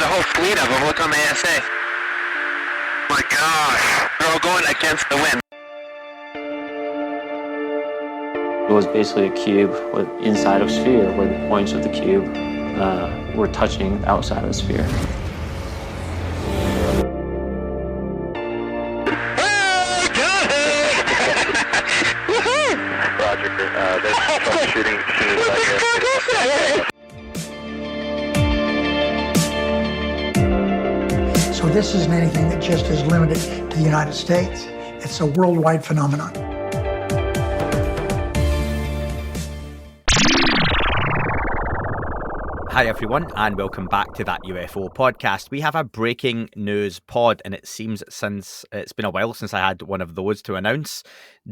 There's a whole fleet of them. Look on the ASA. My gosh. They're all going against the wind. It was basically a cube with inside of a sphere where the points of the cube were touching outside of the sphere. Roger. There's troubleshooting machines out here. So this isn't anything that just is limited to the United States. It's a worldwide phenomenon. Hi everyone, and welcome back to That UFO podcast. We have a breaking news pod, and it seems since it's been a while since I had one of those to announce.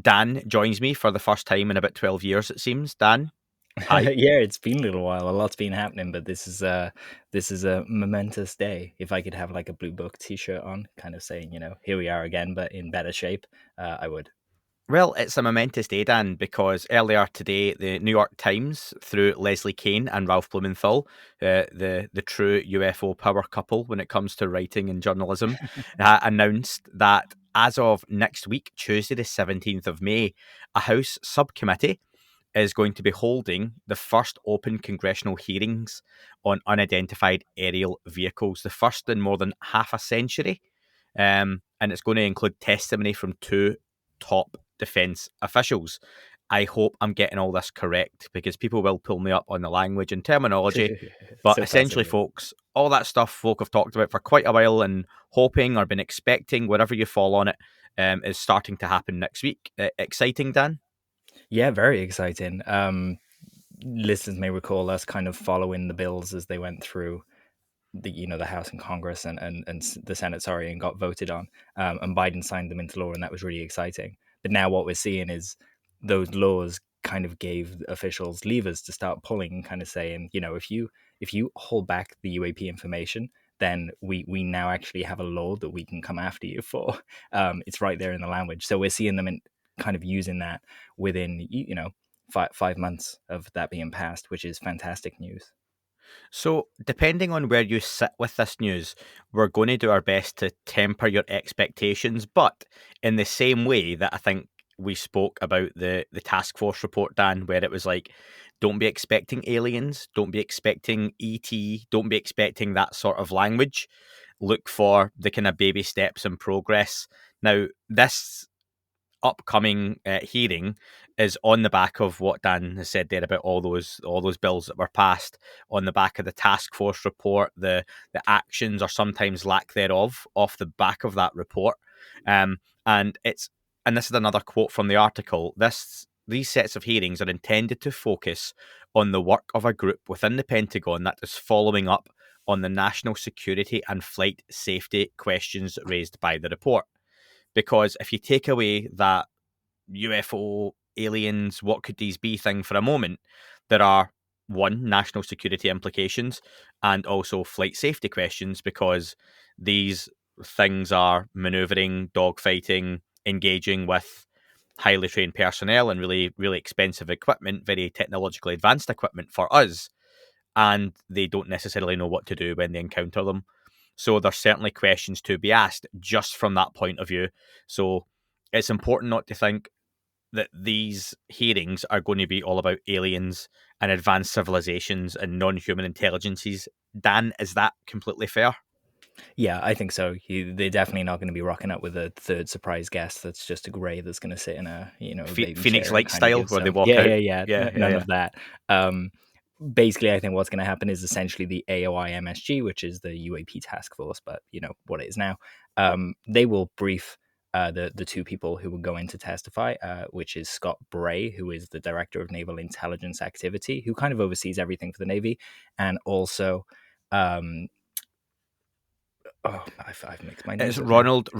Dan joins me for the first time in about 12 years, it seems. Dan, hi. Yeah, it's been a little while. A lot's been happening, but this is a momentous day. If I could have like a Blue Book t-shirt on, kind of saying, here we are again, but in better shape, I would. Well, it's a momentous day, Dan, because earlier today, the New York Times, through Leslie Keane and Ralph Blumenthal, the true UFO power couple when it comes to writing and journalism, announced that as of next week, Tuesday the 17th of May, a House subcommittee is going to be holding the first open congressional hearings on unidentified aerial vehicles, the first in more than half a century, and it's going to include testimony from two top defense officials. I hope I'm getting all this correct, because people will pull me up on the language and terminology. But so essentially, folks, all that stuff folk have talked about for quite a while and hoping or been expecting, wherever you fall on it, is starting to happen next week. Exciting, Dan? Yeah, very exciting. Listeners may recall us kind of following the bills as they went through the House and Congress and the Senate, and got voted on. And Biden signed them into law, and that was really exciting. But now what we're seeing is those laws kind of gave officials levers to start pulling and kind of saying, if you hold back the UAP information, then we now actually have a law that we can come after you for. It's right there in the language. So we're seeing them kind of using that within, 5 months of that being passed, which is fantastic news. So, depending on where you sit with this news, we're going to do our best to temper your expectations, but in the same way that I think we spoke about the task force report, Dan, where it was like, don't be expecting aliens, don't be expecting ET, don't be expecting that sort of language. Look for the kind of baby steps and progress. Now, this upcoming hearing is on the back of what Dan has said there about all those bills that were passed, on the back of the task force report, the actions or sometimes lack thereof off the back of that report, and this is another quote from the article. These sets of hearings are intended to focus on the work of a group within the Pentagon that is following up on the national security and flight safety questions raised by the report. Because if you take away that UFO, aliens, what could these be thing for a moment, there are, one, national security implications and also flight safety questions, because these things are manoeuvring, dogfighting, engaging with highly trained personnel and really, really expensive equipment, very technologically advanced equipment for us, and they don't necessarily know what to do when they encounter them. So there's certainly questions to be asked just from that point of view. So it's important not to think that these hearings are going to be all about aliens and advanced civilizations and non-human intelligences. Dan, is that completely fair? Yeah, I think so. They're definitely not going to be rocking up with a third surprise guest that's just a grey that's going to sit in a Phoenix Light style where they walk out. None of that. Basically, I think what's going to happen is essentially the AOI MSG, which is the UAP task force, but what it is now. They will brief the two people who will go in to testify, which is Scott Bray, who is the Director of Naval Intelligence Activity, who kind of oversees everything for the Navy, and also I've mixed my name. It's Ronald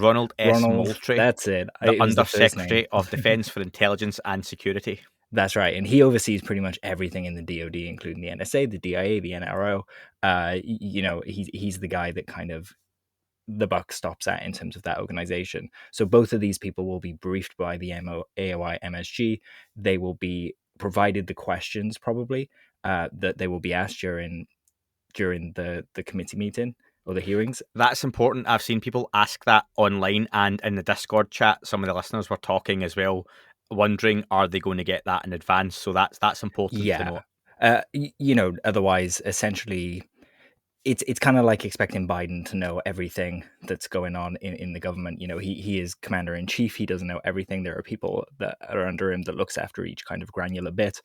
S. Moultrie. That's it. The Under Secretary of Defense for Intelligence and Security. That's right. And he oversees pretty much everything in the DoD, including the NSA, the DIA, the NRO. He's the guy that kind of the buck stops at in terms of that organization. So both of these people will be briefed by the AOI MSG. They will be provided the questions probably that they will be asked during the committee meeting or the hearings? That's important. I've seen people ask that online and in the Discord chat. Some of the listeners were talking as well, wondering, are they going to get that in advance? So that's important to Yeah. note. Otherwise, essentially, it's kind of like expecting Biden to know everything that's going on in the government. He is commander in chief. He doesn't know everything. There are people that are under him that looks after each kind of granular bit.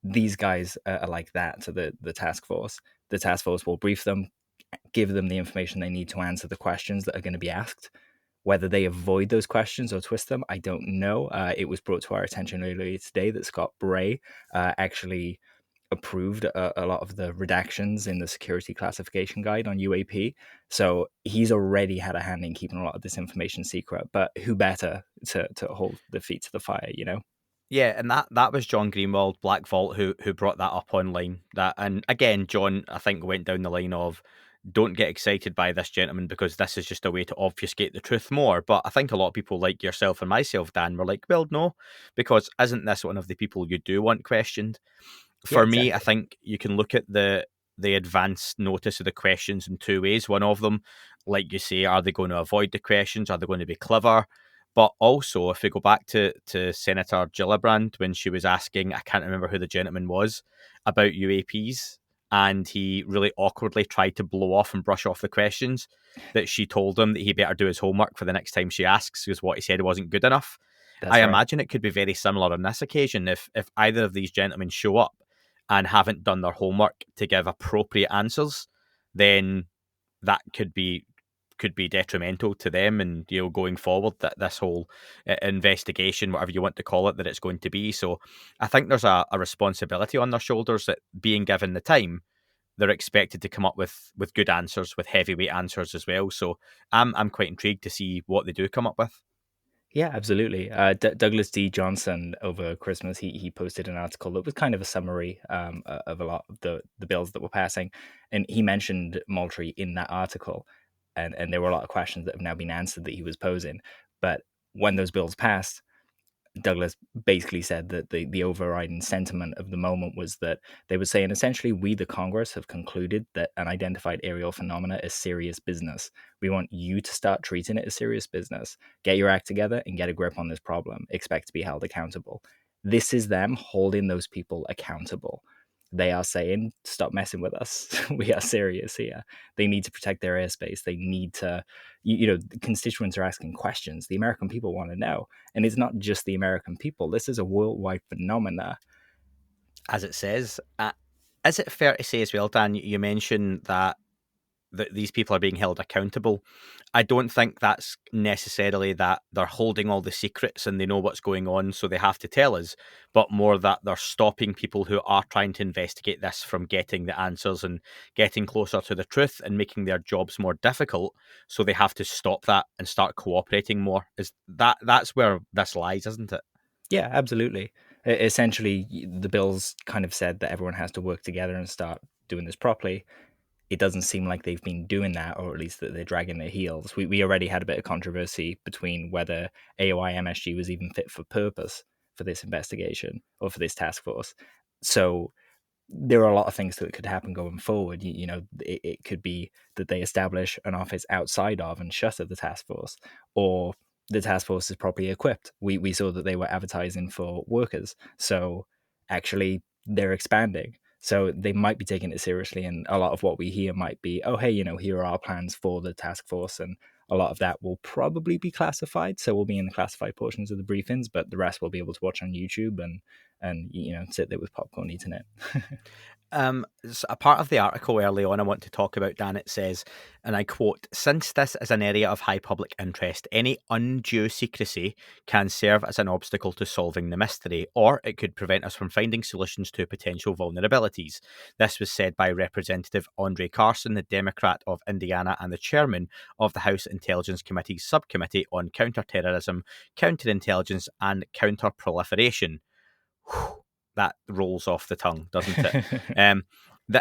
These guys are like that to the task force. The task force will brief them, give them the information they need to answer the questions that are going to be asked. Whether they avoid those questions or twist them, I don't know. It was brought to our attention earlier today that Scott Bray actually approved a lot of the redactions in the security classification guide on UAP. So he's already had a hand in keeping a lot of this information secret. But who better to hold the feet to the fire, Yeah, and that was John Greenwald, Black Vault, who brought that up online. And again, John, I think, went down the line of, don't get excited by this gentleman because this is just a way to obfuscate the truth more. But I think a lot of people like yourself and myself, Dan, were like, well, no, because isn't this one of the people you do want questioned? For me, I think you can look at the advance notice of the questions in two ways. One of them, like you say, are they going to avoid the questions? Are they going to be clever? But also, if we go back to Senator Gillibrand, when she was asking, I can't remember who the gentleman was, about UAPs, and he really awkwardly tried to blow off and brush off the questions, that she told him that he better do his homework for the next time she asks, because what he said wasn't good enough. I imagine it could be very similar on this occasion. If either of these gentlemen show up and haven't done their homework to give appropriate answers, then that could be detrimental to them, and going forward, that this whole investigation, whatever you want to call it, that it's going to be. So I think there's a responsibility on their shoulders that, being given the time, they're expected to come up with good answers, with heavyweight answers as well. So I'm quite intrigued to see what they do come up with. Yeah, absolutely. Douglas D. Johnson over Christmas, he posted an article that was kind of a summary of a lot of the bills that were passing, and he mentioned Moultrie in that article, and there were a lot of questions that have now been answered that he was posing. But when those bills passed, Douglas basically said that the overriding sentiment of the moment was that they were saying essentially, we, the Congress, have concluded that an identified aerial phenomena is serious business. We want you to start treating it as serious business. Get your act together and get a grip on this problem. Expect to be held accountable. This is them holding those people accountable. They are saying, stop messing with us. We are serious here. They need to protect their airspace. They need to, the constituents are asking questions. The American people want to know. And it's not just the American people. This is a worldwide phenomena. As it says, is it fair to say as well, Dan, you mentioned that these people are being held accountable? I don't think that's necessarily that they're holding all the secrets and they know what's going on, so they have to tell us, but more that they're stopping people who are trying to investigate this from getting the answers and getting closer to the truth, and making their jobs more difficult. So they have to stop that and start cooperating more. That's where this lies, isn't it? Yeah, absolutely. Essentially, the bills kind of said that everyone has to work together and start doing this properly. It doesn't seem like they've been doing that, or at least that they're dragging their heels. We already had a bit of controversy between whether AOI MSG was even fit for purpose for this investigation or for this task force. So there are a lot of things that could happen going forward. It could be that they establish an office outside of and shutter the task force, or the task force is properly equipped. We saw that they were advertising for workers. So actually, they're expanding. So they might be taking it seriously, and a lot of what we hear might be, oh, hey, here are our plans for the task force, and a lot of that will probably be classified. So we'll be in the classified portions of the briefings, but the rest we'll be able to watch on YouTube and sit there with popcorn eating it. So a part of the article early on I want to talk about, Dan, it says, and I quote, "Since this is an area of high public interest, any undue secrecy can serve as an obstacle to solving the mystery, or it could prevent us from finding solutions to potential vulnerabilities." This was said by Representative Andre Carson, the Democrat of Indiana and the chairman of the House Intelligence Committee's Subcommittee on Counterterrorism, Counterintelligence and Counterproliferation. Whew, that rolls off the tongue, doesn't it?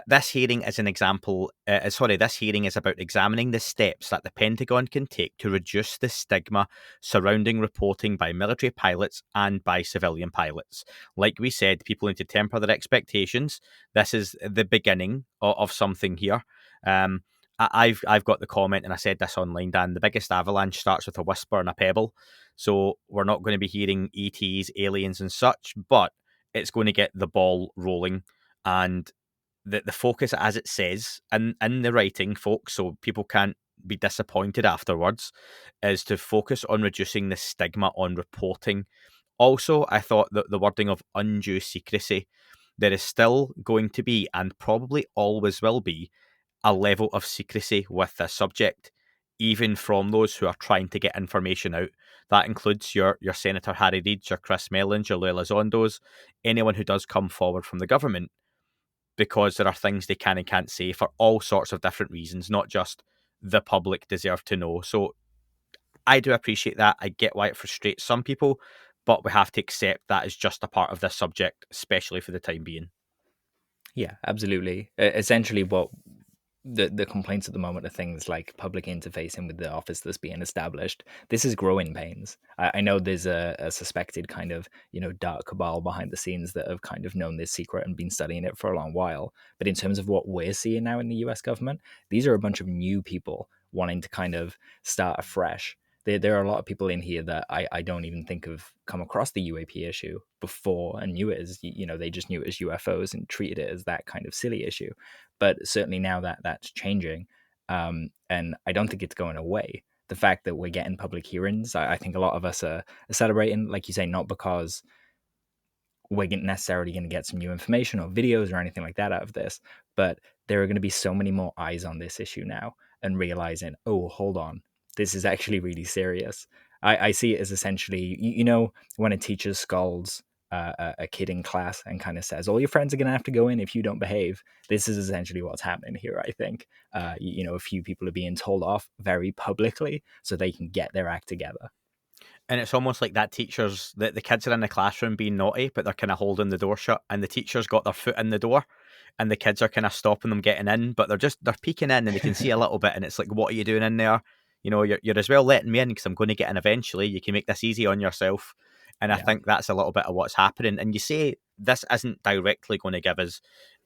This hearing is an example. This hearing is about examining the steps that the Pentagon can take to reduce the stigma surrounding reporting by military pilots and by civilian pilots. Like we said, people need to temper their expectations. This is the beginning of something here. I've got the comment, and I said this online, Dan. The biggest avalanche starts with a whisper and a pebble. So we're not going to be hearing ETs, aliens, and such, but it's going to get the ball rolling. And the focus, as it says in the writing, folks, so people can't be disappointed afterwards, is to focus on reducing the stigma on reporting. Also, I thought that the wording of undue secrecy, there is still going to be, and probably always will be, a level of secrecy with this subject, even from those who are trying to get information out. That includes your Senator Harry Reids, your Chris Mellons, your Leila Zondos, anyone who does come forward from the government, because there are things they can and can't say for all sorts of different reasons, not just the public deserve to know. So I do appreciate that. I get why it frustrates some people, but we have to accept that is just a part of this subject, especially for the time being. Yeah, absolutely. Essentially, what the complaints at the moment are things like public interfacing with the office that's being established. This is growing pains. I know there's a suspected kind of, dark cabal behind the scenes that have kind of known this secret and been studying it for a long while. But in terms of what we're seeing now in the US government, these are a bunch of new people wanting to kind of start afresh. There are a lot of people in here that I don't even think have come across the UAP issue before and knew it as, they just knew it as UFOs and treated it as that kind of silly issue. But certainly now that's changing, and I don't think it's going away. The fact that we're getting public hearings, I think a lot of us are celebrating, like you say, not because we're necessarily going to get some new information or videos or anything like that out of this, but there are going to be so many more eyes on this issue now and realizing, oh, hold on, this is actually really serious. I see it as essentially, when a teacher scolds a kid in class and kind of says, all your friends are going to have to go in if you don't behave. This is essentially what's happening here, I think. A few people are being told off very publicly so they can get their act together. And it's almost like that the kids are in the classroom being naughty, but they're kind of holding the door shut, and the teacher's got their foot in the door, and the kids are kind of stopping them getting in, but they're peeking in and they can see a little bit, and it's like, what are you doing in there? You're as well letting me in because I'm going to get in eventually. You can make this easy on yourself. And I think that's a little bit of what's happening. And you say this isn't directly going to give us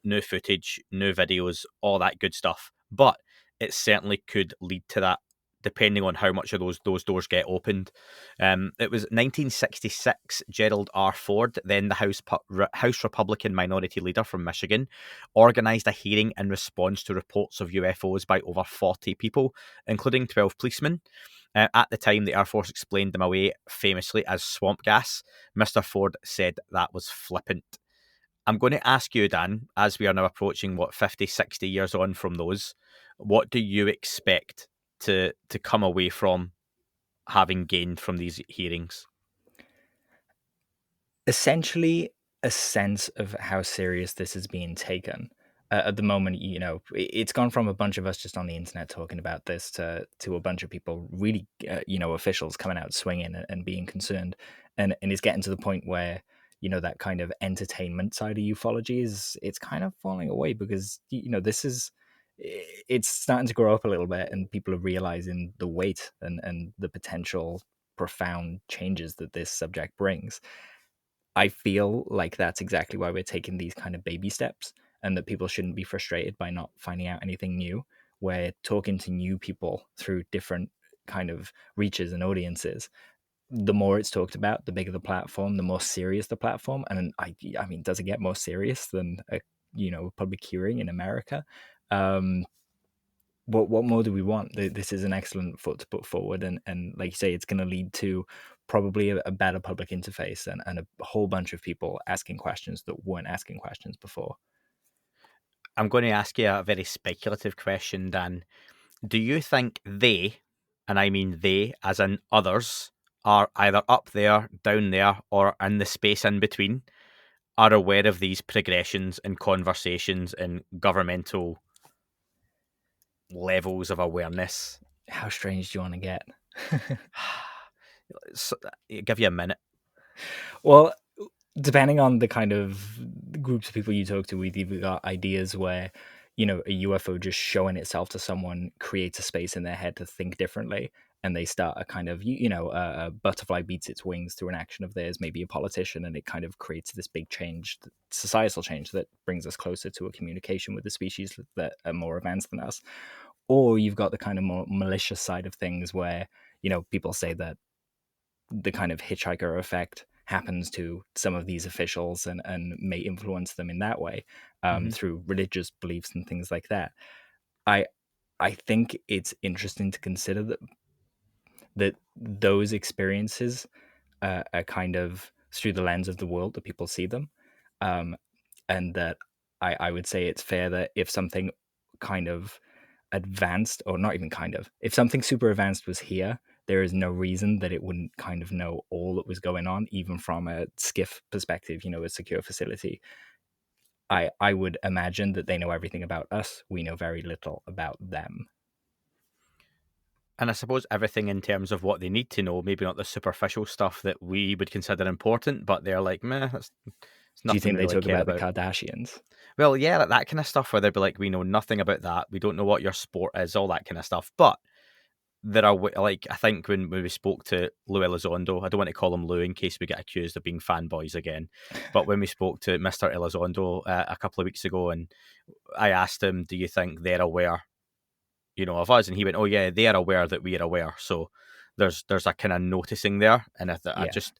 new footage, new videos, all that good stuff, but it certainly could lead to that, depending on how much of those doors get opened. It was 1966, Gerald R. Ford, then the House Republican minority leader from Michigan, organised a hearing in response to reports of UFOs by over 40 people, including 12 policemen. At the time, the Air Force explained them away famously as swamp gas. Mr. Ford said that was flippant. I'm going to ask you, Dan, as we are now approaching, 50, 60 years on from those, what do you expect to come away from having gained from these hearings? Essentially, a sense of how serious this is being taken. At the moment, it's gone from a bunch of us just on the internet talking about this to a bunch of people really, officials coming out swinging and being concerned. And it's getting to the point where, that kind of entertainment side of ufology it's kind of falling away because, it's starting to grow up a little bit and people are realizing the weight and the potential profound changes that this subject brings. I feel like that's exactly why we're taking these kind of baby steps and that people shouldn't be frustrated by not finding out anything new. We're talking to new people through different kind of reaches and audiences. The more it's talked about, the bigger the platform, the more serious the platform. And I mean, does it get more serious than a public hearing in America? What more do we want? This is an excellent foot to put forward, and like you say, it's going to lead to probably a better public interface and a whole bunch of people asking questions that weren't asking questions before. I'm going to ask you a very speculative question, Dan. Do you think they, and I mean they as in others, are either up there, down there, or in the space in between, are aware of these progressions and conversations and governmental levels of awareness? How strange do you want to get? So, give you a minute. Well, depending on the kind of groups of people you talk to, we've either got ideas where, a UFO just showing itself to someone creates a space in their head to think differently. And they start a kind of, a butterfly beats its wings through an action of theirs, maybe a politician, and it kind of creates this big change, societal change that brings us closer to a communication with the species that are more advanced than us. or you've got the kind of more malicious side of things where, people say that the kind of hitchhiker effect happens to some of these officials and may influence them in that way, through religious beliefs and things like that. I think it's interesting to consider that those experiences are kind of through the lens of the world that people see them, and that I would say it's fair that if something kind of advanced, or not even kind of, if something super advanced was here, there is no reason that it wouldn't kind of know all that was going on, even from a SCIF perspective, a secure facility. I would imagine that they know everything about us. We know very little about them. And I suppose everything in terms of what they need to know, maybe not the superficial stuff that we would consider important, but they're like, meh, it's Do you nothing think we they really talk care about about. the Kardashians? Well, yeah, that kind of stuff where they'd be like, we know nothing about that. We don't know what your sport is, all that kind of stuff. But there are, like, I think when we spoke to Lou Elizondo, I don't want to call him Lou in case we get accused of being fanboys again, but when we spoke to Mr. Elizondo a couple of weeks ago, and I asked him, do you think they're aware, of us? And he went, oh yeah, they are aware that we are aware. So there's a kind of noticing there, and I Yeah. just,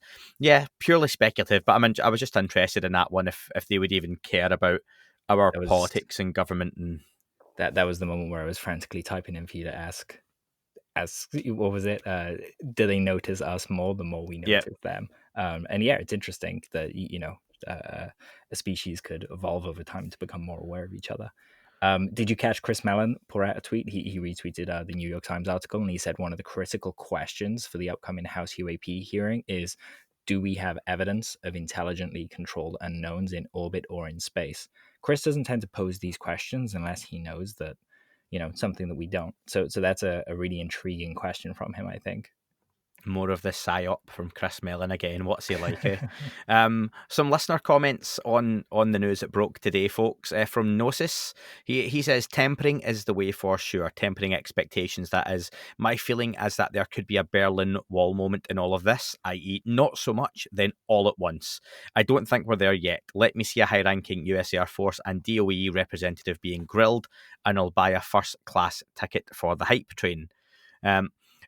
purely speculative, but I was just interested in that one, if they would even care about our That was politics and government. And that was the moment where I was frantically typing in for you to ask, what was it? Do they notice us more the more we notice them? And yeah, it's interesting that a species could evolve over time to become more aware of each other. Did you catch Chris Mellon pour out a tweet? He retweeted the New York Times article, and he said one of the critical questions for the upcoming House UAP hearing is, do we have evidence of intelligently controlled unknowns in orbit or in space? Chris doesn't tend to pose these questions unless he knows that, something that we don't. So that's a really intriguing question from him, I think. more of the psyop from Chris Mellon again. What's he like? Some listener comments on the news that broke today, folks. From Gnosis, he says, tempering is the way for sure. Tempering expectations, that is. My feeling is that there could be a Berlin Wall moment in all of this, i.e. not so much, then all at once. I don't think we're there yet. Let me see a high-ranking US Air Force and DOE representative being grilled, and I'll buy a first-class ticket for the hype train.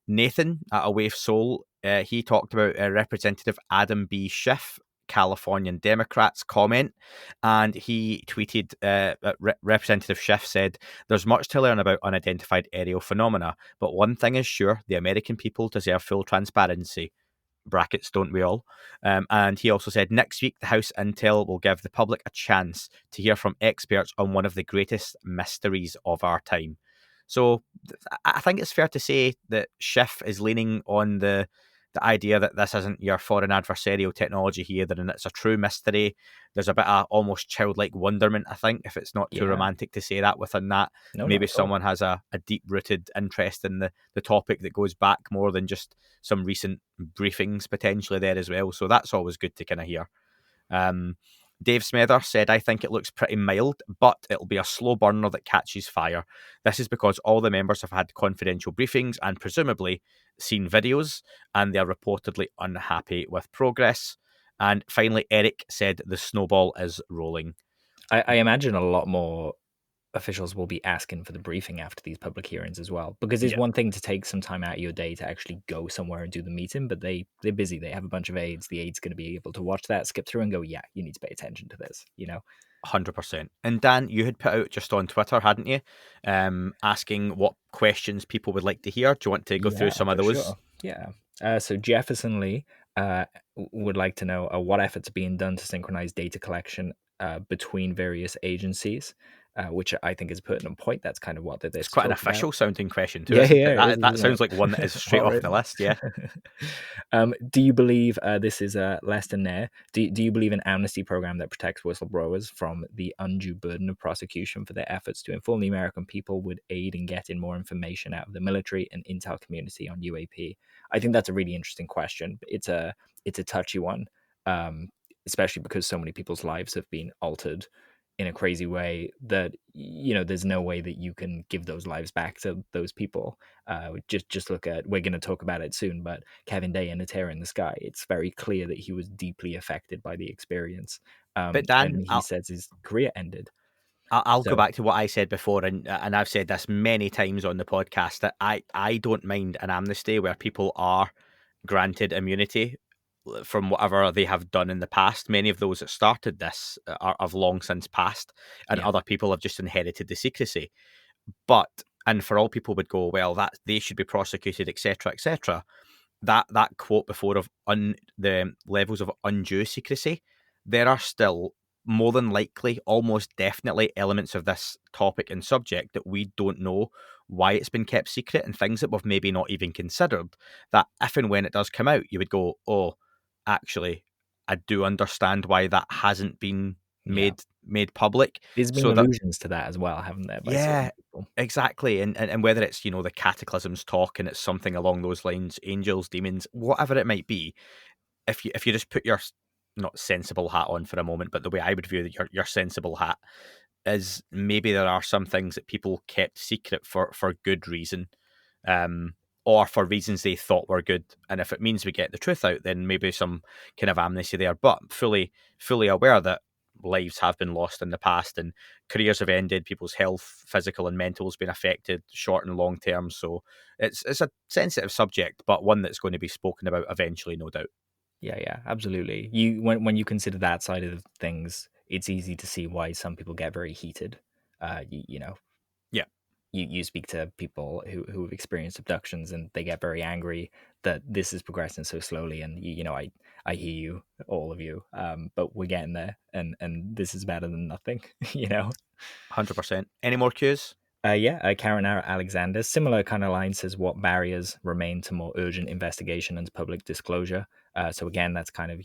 Nathan at A Wave Soul, he talked about Representative Adam B. Schiff, Californian Democrats, comment, and he tweeted, Representative Schiff said, there's much to learn about unidentified aerial phenomena, but one thing is sure, the American people deserve full transparency. Brackets, don't we all? And he also said, next week, the House Intel will give the public a chance to hear from experts on one of the greatest mysteries of our time. So I think it's fair to say that Schiff is leaning on the idea that this isn't your foreign adversarial technology here, that it's a true mystery. There's a bit of almost childlike wonderment, I think, if it's not too romantic to say that within that. No, maybe someone has a deep-rooted interest in the topic that goes back more than just some recent briefings potentially there as well. So that's always good to kind of hear. Dave Smether said, I think it looks pretty mild, but it'll be a slow burner that catches fire. This is because all the members have had confidential briefings and presumably seen videos, and they are reportedly unhappy with progress. And finally, Eric said the snowball is rolling. I imagine a lot more officials will be asking for the briefing after these public hearings as well, because it's one thing to take some time out of your day to actually go somewhere and do the meeting, but they're busy. They have a bunch of aides. The aide's going to be able to watch that, skip through, and go, yeah, you need to pay attention to this, 100%. And Dan, you had put out just on Twitter, hadn't you, asking what questions people would like to hear. Do you want to go through some of those? Sure. Yeah. So Jefferson Lee would like to know what efforts are being done to synchronize data collection between various agencies, which I think is a pertinent point. That's kind of what they're It's quite an official about. sounding question too. That sounds like one that is straight off the list. Yeah. Do you believe this is less than there? Do you believe an amnesty program that protects whistleblowers from the undue burden of prosecution for their efforts to inform the American people would aid in getting more information out of the military and intel community on UAP? I think that's a really interesting question. It's a touchy one, especially because so many people's lives have been altered in a crazy way that there's no way that you can give those lives back to those people. Just look at, we're going to talk about it soon, but Kevin Day and A Tear in the Sky, it's very clear that he was deeply affected by the experience. But Dan, and he says his career ended. I'll go So- back to what I said before, and I've said this many times on the podcast, that I don't mind an amnesty where people are granted immunity from whatever they have done in the past. Many of those that started this have long since passed, and Yeah. other people have just inherited the secrecy. And for all people would go, well, that they should be prosecuted, etc., etc. That quote before of the levels of undue secrecy, there are still more than likely, almost definitely, elements of this topic and subject that we don't know why it's been kept secret, and things that we've maybe not even considered, that if and when it does come out, you would go, oh, actually, I do understand why that hasn't been made public. There's been So that, allusions to that as well, haven't there? By yeah, certain people? exactly. And whether it's, the cataclysms talk and it's something along those lines, angels, demons, whatever it might be, if you just put your not sensible hat on for a moment, but the way I would view your sensible hat is, maybe there are some things that people kept secret for good reason, or for reasons they thought were good. And if it means we get the truth out, then maybe some kind of amnesty there. But fully aware that lives have been lost in the past, and careers have ended, people's health, physical and mental, has been affected, short and long term. So it's a sensitive subject, but one that's going to be spoken about eventually, no doubt. Yeah, absolutely. When you consider that side of things, it's easy to see why some people get very heated. Yeah. You speak to people who have experienced abductions, and they get very angry that this is progressing so slowly. And I hear you, all of you, but we're getting there, and this is better than nothing. 100%. Any more cues? Karen Alexander, similar kind of line, says what barriers remain to more urgent investigation and public disclosure. So again, that's kind of,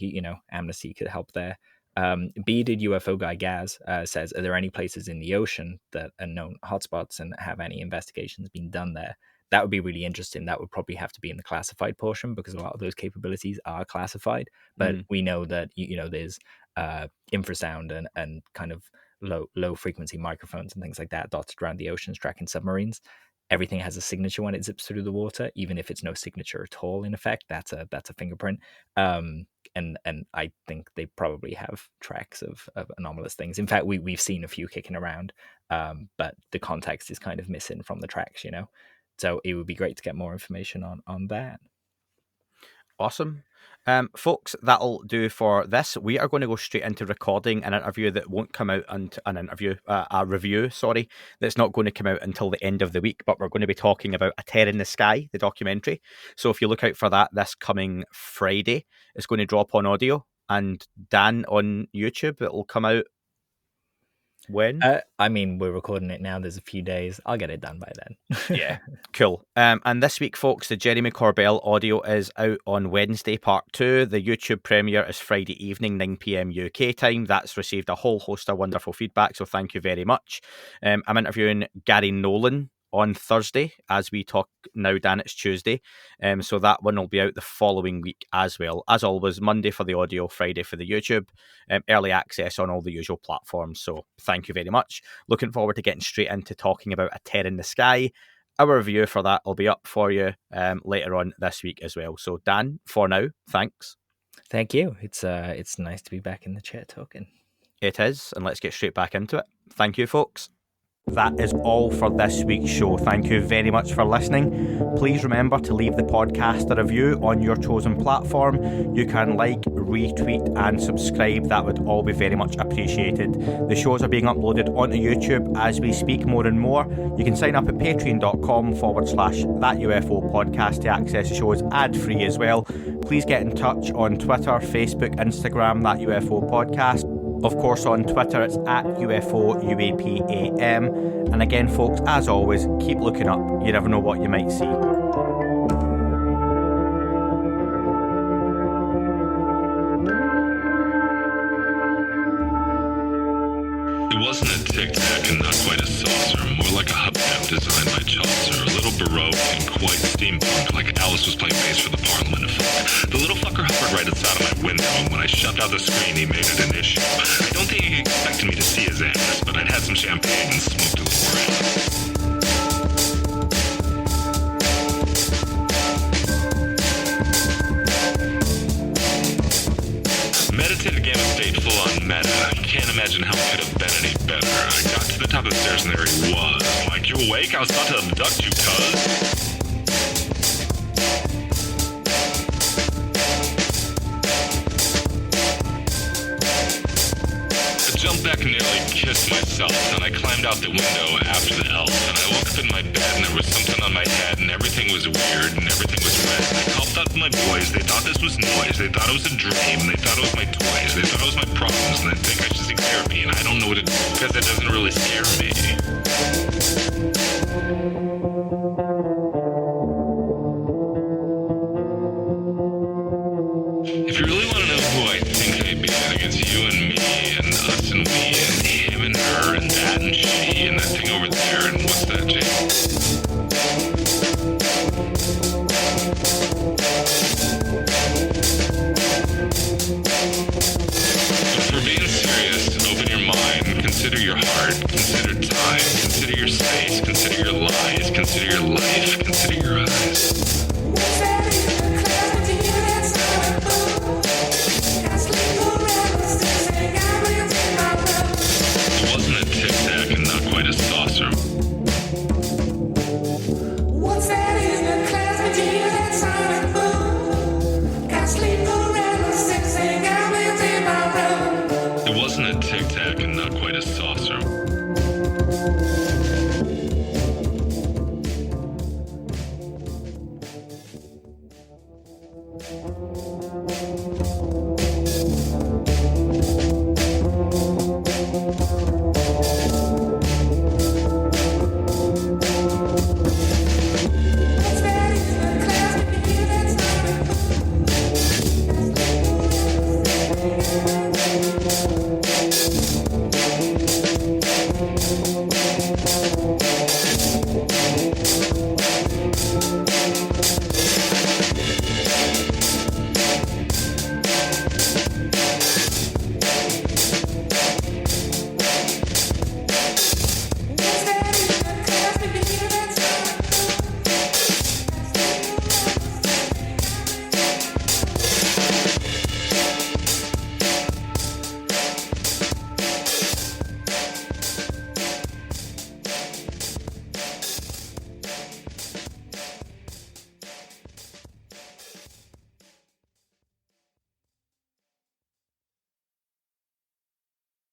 Amnesty could help there. Bearded UFO guy Gaz says, are there any places in the ocean that are known hotspots, and have any investigations been done there? That would be really interesting. That would probably have to be in the classified portion, because a lot of those capabilities are classified. But we know that, there's infrasound and kind of low frequency microphones and things like that dotted around the oceans tracking submarines. Everything has a signature when it zips through the water, even if it's no signature at all. In effect, that's a fingerprint. And I think they probably have tracks of anomalous things. In fact, we've seen a few kicking around, but the context is kind of missing from the tracks, So it would be great to get more information on that. Awesome. Folks, that'll do for this. We are going to go straight into recording an interview that won't come out, a review, that's not going to come out until the end of the week, but we're going to be talking about A Tear in the Sky, the documentary. So if you look out for that this coming Friday, it's going to drop on audio, and Dan on YouTube, it'll come out when? We're recording it now. There's a few days. I'll get it done by then. Yeah, cool. And this week, folks, the Jeremy Corbell audio is out on Wednesday, part 2. The YouTube premiere is Friday evening, 9 p.m. UK time. That's received a whole host of wonderful feedback, so thank you very much. I'm interviewing Gary Nolan on Thursday. As we talk now, Dan, it's Tuesday. So that one will be out the following week as well. As always, Monday for the audio, Friday for the YouTube. Early access on all the usual platforms. So thank you very much. Looking forward to getting straight into talking about A Tear in the Sky. Our review for that will be up for you later on this week as well. So Dan, for now, thanks. Thank you. It's nice to be back in the chat talking. It is, and let's get straight back into it. Thank you, folks. That is all for this week's show. Thank you very much for listening. Please remember to leave the podcast a review on your chosen platform. You can like, retweet and subscribe. That would all be very much appreciated. The shows are being uploaded onto YouTube as we speak more and more. You can sign up at patreon.com/That UFO podcast to access the shows ad-free as well. Please get in touch on Twitter, Facebook, Instagram, That UFO podcast. Of course, on Twitter, it's at ufouapam. And again, folks, as always, keep looking up. You never know what you might see. It wasn't a tic-tac and not quite a saucer, more like a hubcap designed by Chaucer, a little Baroque and quite steampunk, like Alice was playing bass for the Parliament of Folk. The little fucker hovered right outside of my window, and when I shoved out the screen, he made it an issue. I don't think he expected me to see his ass, but I'd had some champagne and smoked a little around. Meditative game of state full on meta. I can't imagine how it could have been any better. I got to the to the stairs and there he was. I'm like, you awake? I was about to abduct you, cuz. I jumped back and nearly kissed myself, and I climbed out the window after the elf, and I woke up in my bed and there was something on my head and everything was weird and everything was red. And I called out to my boys. They thought this was noise. They thought it was a dream. They thought it was my toys. They thought it was my problems, and they think I should seek therapy, and I don't know what to do because it doesn't really scare me. If you really want to know who I think I be, I think it's you and me and us and we and him and her and that and she and that thing over there and what's that, Jake? If we're being serious, open your mind, consider your heart, consider time, consider your space, consider your lies, consider your life, consider your